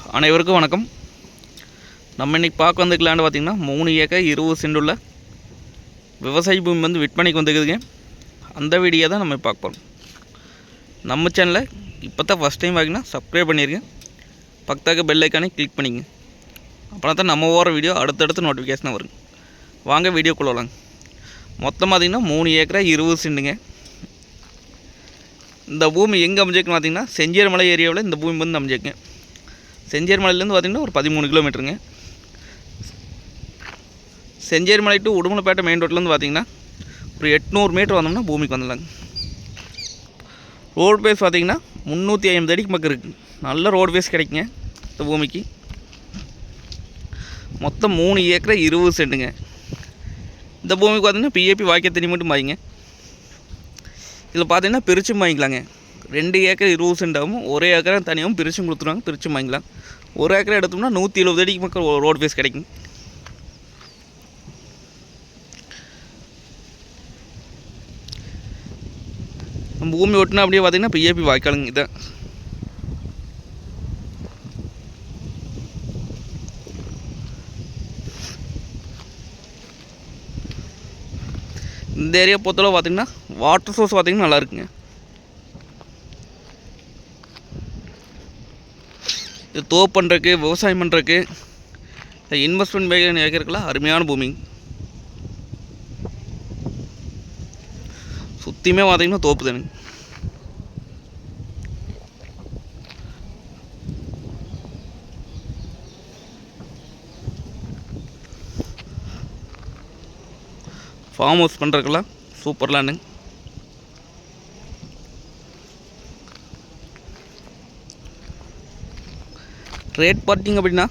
அனைவருக்கும் வணக்கம். நம்ம இன்றைக்கி பார்க்க வந்துருக்க லேண்டு பார்த்திங்கன்னா 3 ஏக்கர் 20 சென்ட் உள்ள விவசாய பூமி வந்து விற்பனைக்கு வந்துருக்குதுங்க. அந்த வீடியோ தான் நம்ம பார்க்க போகிறோம். நம்ம சேனலை இப்போ தான் ஃபஸ்ட் டைம் பார்த்திங்கன்னா சப்ஸ்கிரைப் பண்ணிடுங்க. பக்கத்தாக்க பெல் ஐக்கானே கிளிக் பண்ணிங்க. அப்புறம் தான் நம்ம ஓர வீடியோ அடுத்தடுத்து நோட்டிஃபிகேஷனாக வருங்க. வாங்க வீடியோக்குள்ளே வரலாங்க. மொத்தம் பார்த்திங்கன்னா 3 ஏக்கர் 20 சென்ட்டுங்க. இந்த பூமி எங்கே அமைஞ்சிருக்குன்னு பார்த்திங்கன்னா செஞ்சேரி மலை ஏரியாவில் இந்த பூமி வந்து அமைஞ்சிருக்குங்க. செஞ்சேரி மலையிலேருந்து பார்த்திங்கன்னா ஒரு 13 கிலோமீட்டருங்க. செஞ்சேரி மலை டு உடுமலைப்பேட்டை மெயின் ரோட்லேருந்து பார்த்திங்கன்னா ஒரு 800 மீட்டர் வந்தோம்னா பூமிக்கு வந்துடலாங்க. ரோடு பேஸ் பார்த்திங்கன்னா 350 அடிக்கு பக்கம் இருக்குது. நல்ல ரோடு பேஸ் கிடைக்குங்க இந்த பூமிக்கு. மொத்தம் 3 ஏக்கர் 20 சென்ட்டுங்க. இந்த பூமிக்கு பார்த்திங்கன்னா பிஏபி வாய்க்கால் தண்ணி மட்டும் வாங்கிங்க. இதில் பார்த்திங்கன்னா பிரிச்சும் வாங்கிக்கலாங்க. 2 ஏக்கர் 20 சென்டாகவும் 1 ஏக்கரை தனியாகவும் பிரிச்சும் கொடுத்துருவாங்க. பிரிச்சும் வாங்கிக்கலாம். 1 ஏக்கரை எடுத்தோம்னா 170 அடிக்கு மக்கள் ரோடு பேஸ் கிடைக்கும். நம்ம பூமி ஒட்டினா அப்படியே பார்த்திங்கன்னா பிஏபி வாய்க்காலுங்க. இதான் இந்த ஏரியா பொறுத்தளவு பார்த்திங்கன்னா வாட்டர் சோர்ஸ் பார்த்திங்கன்னா நல்லா இருக்குங்க. இது தோப்பு பண்ணுறதுக்கு விவசாயம் பண்ணுறதுக்கு இன்வெஸ்ட்மெண்ட் கேட்குறதுக்குலாம் அருமையான பூமி. சுற்றியுமே பார்த்திங்கன்னா தோப்பு தானுங்க. ஃபார்ம் ஹவுஸ் பண்ணுறதுக்கெல்லாம் சூப்பர் லேண்டுங்க. ரேட் பார்த்திங்க அப்படின்னா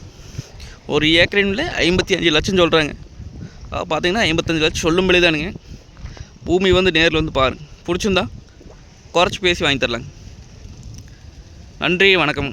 ஒரு ஏக்கரின்ல 55 லட்சம் சொல்கிறாங்க. பார்த்திங்கன்னா 55 லட்சம் சொல்லும்படி தானுங்க. பூமி வந்து நேரில் வந்து பாருங்கள். பிடிச்சிருந்தா குறைச்சி பேசி வாங்கி தரலாங்க. நன்றி, வணக்கம்.